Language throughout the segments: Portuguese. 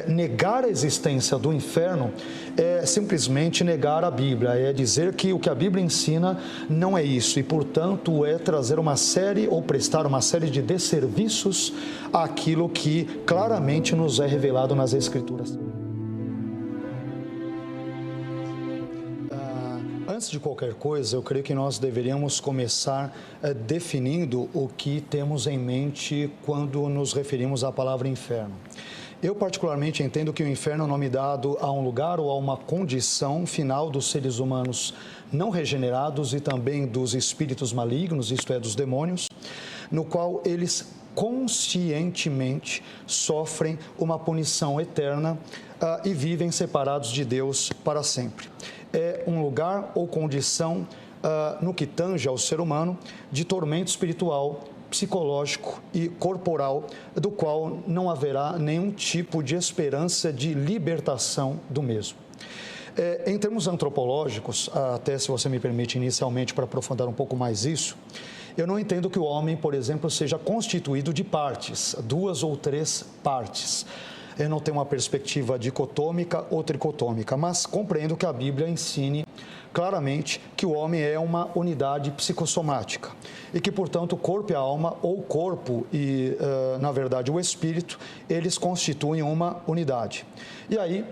negar a existência do inferno é simplesmente negar a Bíblia, é dizer que o que a Bíblia ensina não é isso e, portanto, é trazer uma série ou prestar uma série de desserviços àquilo que claramente nos é revelado nas Escrituras. Antes de qualquer coisa, eu creio que nós deveríamos começar definindo o que temos em mente quando nos referimos à palavra inferno. Eu particularmente entendo que o inferno é um nome dado a um lugar ou a uma condição final dos seres humanos não regenerados e também dos espíritos malignos, isto é, dos demônios, no qual eles conscientemente sofrem uma punição eterna e vivem separados de Deus para sempre. É um lugar ou condição, no que tange ao ser humano, de tormento espiritual, psicológico e corporal, do qual não haverá nenhum tipo de esperança de libertação do mesmo. Em termos antropológicos, até se você me permite inicialmente para aprofundar um pouco mais isso, eu não entendo que o homem, por exemplo, seja constituído de partes, 2 ou 3 partes. Eu não tenho uma perspectiva dicotômica ou tricotômica, mas compreendo que a Bíblia ensine claramente que o homem é uma unidade psicossomática e que, portanto, o corpo e a alma, ou o corpo e, na verdade, o espírito, eles constituem uma unidade. E aí,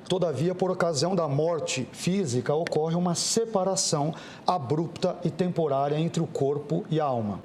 todavia, por ocasião da morte física, ocorre uma separação abrupta e temporária entre o corpo e a alma.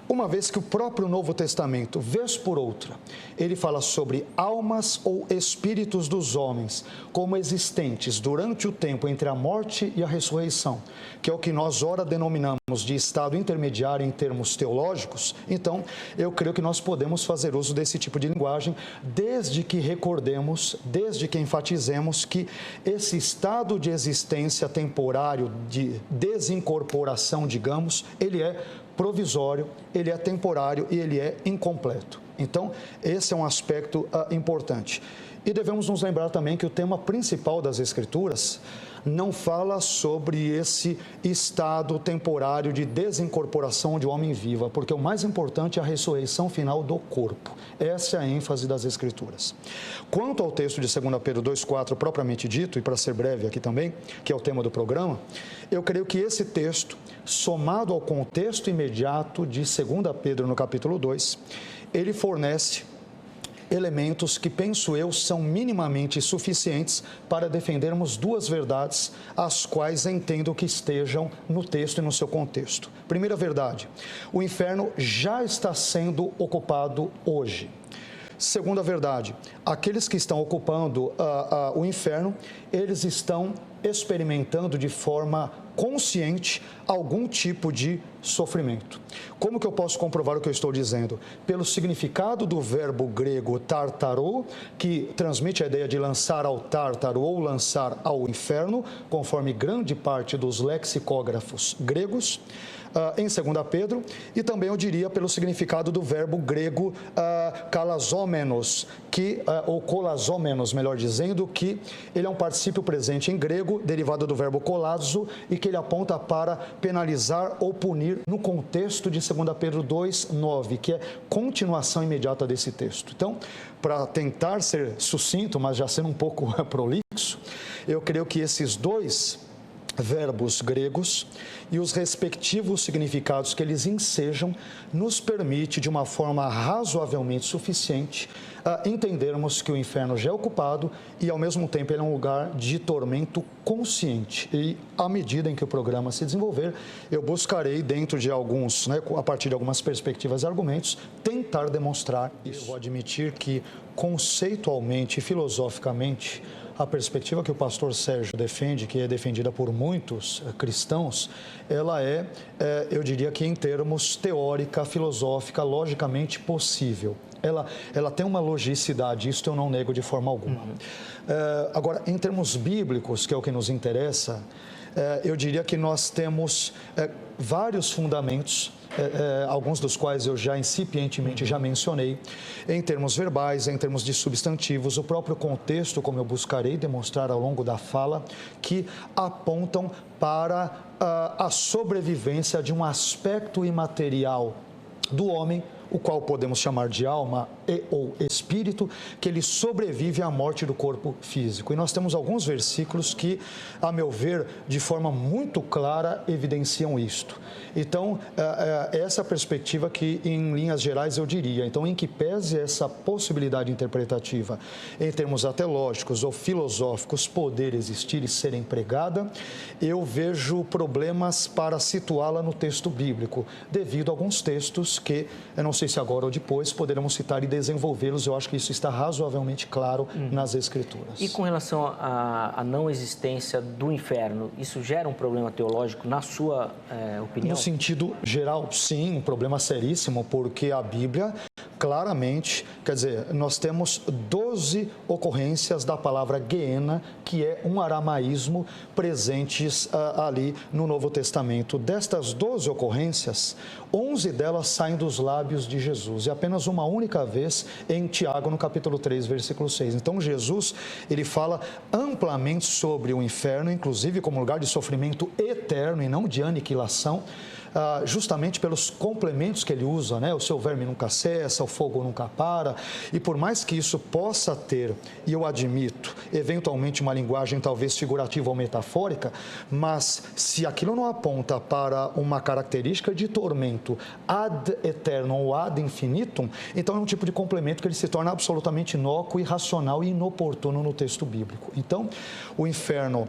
Uma vez que o próprio Novo Testamento, vez por outra, ele fala sobre almas ou espíritos dos homens como existentes durante o tempo entre a morte e a ressurreição, que é o que nós ora denominamos de estado intermediário em termos teológicos, então eu creio que nós podemos fazer uso desse tipo de linguagem desde que recordemos, desde que enfatizemos que esse estado de existência temporário, de desincorporação, digamos, ele é provisório, ele é temporário e ele é incompleto. Então, esse é um aspecto importante. E devemos nos lembrar também que o tema principal das Escrituras não fala sobre esse estado temporário de desincorporação de homem viva, porque o mais importante é a ressurreição final do corpo. Essa é a ênfase das Escrituras. Quanto ao texto de 2 Pedro 2,4 propriamente dito, e para ser breve aqui também, que é o tema do programa, eu creio que esse texto, somado ao contexto imediato de 2 Pedro no capítulo 2, ele fornece elementos que, penso eu, são minimamente suficientes para defendermos 2 verdades, as quais entendo que estejam no texto e no seu contexto. Primeira verdade, o inferno já está sendo ocupado hoje. Segunda verdade, aqueles que estão ocupando o inferno, eles estão experimentando de forma consciente algum tipo de sofrimento. Como que eu posso comprovar o que eu estou dizendo? Pelo significado do verbo grego tartarô, que transmite a ideia de lançar ao tártaro ou lançar ao inferno, conforme grande parte dos lexicógrafos gregos, em 2 Pedro, e também eu diria pelo significado do verbo grego kalazómenos, ou kolazómenos, melhor dizendo, que ele é um particípio presente em grego, derivado do verbo kolazo, e que ele aponta para penalizar ou punir no contexto de 2 Pedro 2,9, que é continuação imediata desse texto. Então, para tentar ser sucinto, mas já sendo um pouco prolixo, eu creio que esses 2 verbos gregos e os respectivos significados que eles ensejam nos permite, de uma forma razoavelmente suficiente, entendermos que o inferno já é ocupado e, ao mesmo tempo, ele é um lugar de tormento consciente. E, à medida em que o programa se desenvolver, eu buscarei, dentro de alguns, a partir de algumas perspectivas e argumentos, tentar demonstrar isso. Eu vou admitir que, conceitualmente e filosoficamente, a perspectiva que o pastor Sérgio defende, que é defendida por muitos cristãos, ela eu diria que em termos teórica, filosófica, logicamente possível. Ela tem uma logicidade, isso eu não nego de forma alguma. Agora, em termos bíblicos, que é o que nos interessa, eu diria que nós temos vários fundamentos, alguns dos quais eu já incipientemente já mencionei, em termos verbais, em termos de substantivos, o próprio contexto, como eu buscarei demonstrar ao longo da fala, que apontam para a sobrevivência de um aspecto imaterial do homem, o qual podemos chamar de alma e ou espírito, que ele sobrevive à morte do corpo físico. E nós temos alguns versículos que, a meu ver, de forma muito clara, evidenciam isto. Então, essa perspectiva que, em linhas gerais, eu diria. Então, em que pese essa possibilidade interpretativa, em termos até lógicos ou filosóficos, poder existir e ser empregada, eu vejo problemas para situá-la no texto bíblico, devido a alguns textos que, eu não sei se agora ou depois, poderemos citar e desenvolvê-los. Eu acho que isso está razoavelmente claro nas Escrituras. E com relação à não existência do inferno, isso gera um problema teológico, na sua opinião? No sentido geral, sim, um problema seríssimo, porque a Bíblia claramente, quer dizer, nós temos 12 ocorrências da palavra Geena, que é um aramaísmo, presentes ali no Novo Testamento. Destas 12 ocorrências, 11 delas saem dos lábios de Jesus, e apenas uma única vez em Tiago, no capítulo 3, versículo 6. Então, Jesus, ele fala amplamente sobre o inferno, inclusive como lugar de sofrimento eterno e não de aniquilação, justamente pelos complementos que ele usa, né? O seu verme nunca cessa, o fogo nunca para, e por mais que isso possa ter, e eu admito, eventualmente uma linguagem talvez figurativa ou metafórica, mas se aquilo não aponta para uma característica de tormento ad eternum ou ad infinitum, então é um tipo de complemento que ele se torna absolutamente inócuo, irracional e inoportuno no texto bíblico. Então, o inferno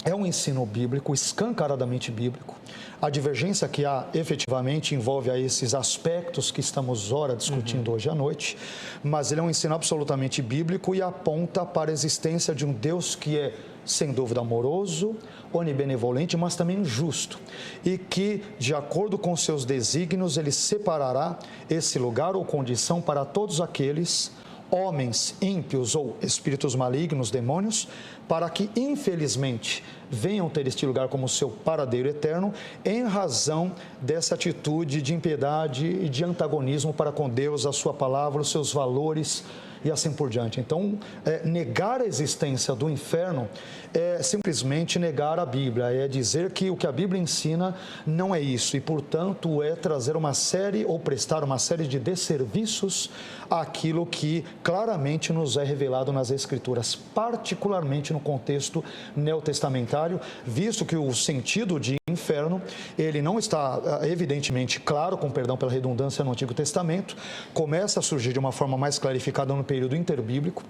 é um ensino bíblico, escancaradamente bíblico. A divergência que há efetivamente envolve a esses aspectos que estamos ora discutindo hoje à noite, mas ele é um ensino absolutamente bíblico e aponta para a existência de um Deus que é, sem dúvida, amoroso, onibenevolente, mas também justo, e que, de acordo com seus desígnios, ele separará esse lugar ou condição para todos aqueles homens ímpios ou espíritos malignos, demônios, para que, infelizmente, venham ter este lugar como seu paradeiro eterno, em razão dessa atitude de impiedade e de antagonismo para com Deus, a sua palavra, os seus valores e assim por diante. Então, negar a existência do inferno é simplesmente negar a Bíblia, é dizer que o que a Bíblia ensina não é isso, e, portanto, é trazer uma série ou prestar uma série de desserviços àquilo que claramente nos é revelado nas Escrituras, particularmente no contexto neotestamentário, visto que o sentido de inferno, ele não está evidentemente claro, com perdão pela redundância, no Antigo Testamento, começa a surgir de uma forma mais clarificada no período interbíblico,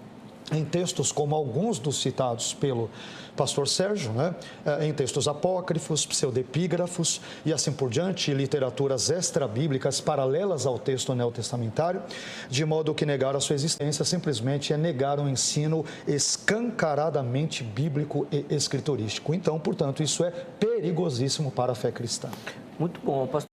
em textos como alguns dos citados pelo pastor Sérgio, né? Em textos apócrifos, pseudepígrafos e assim por diante, literaturas extra-bíblicas paralelas ao texto neotestamentário, de modo que negar a sua existência simplesmente é negar um ensino escancaradamente bíblico e escriturístico. Então, portanto, isso é perigosíssimo para a fé cristã. Muito bom, pastor.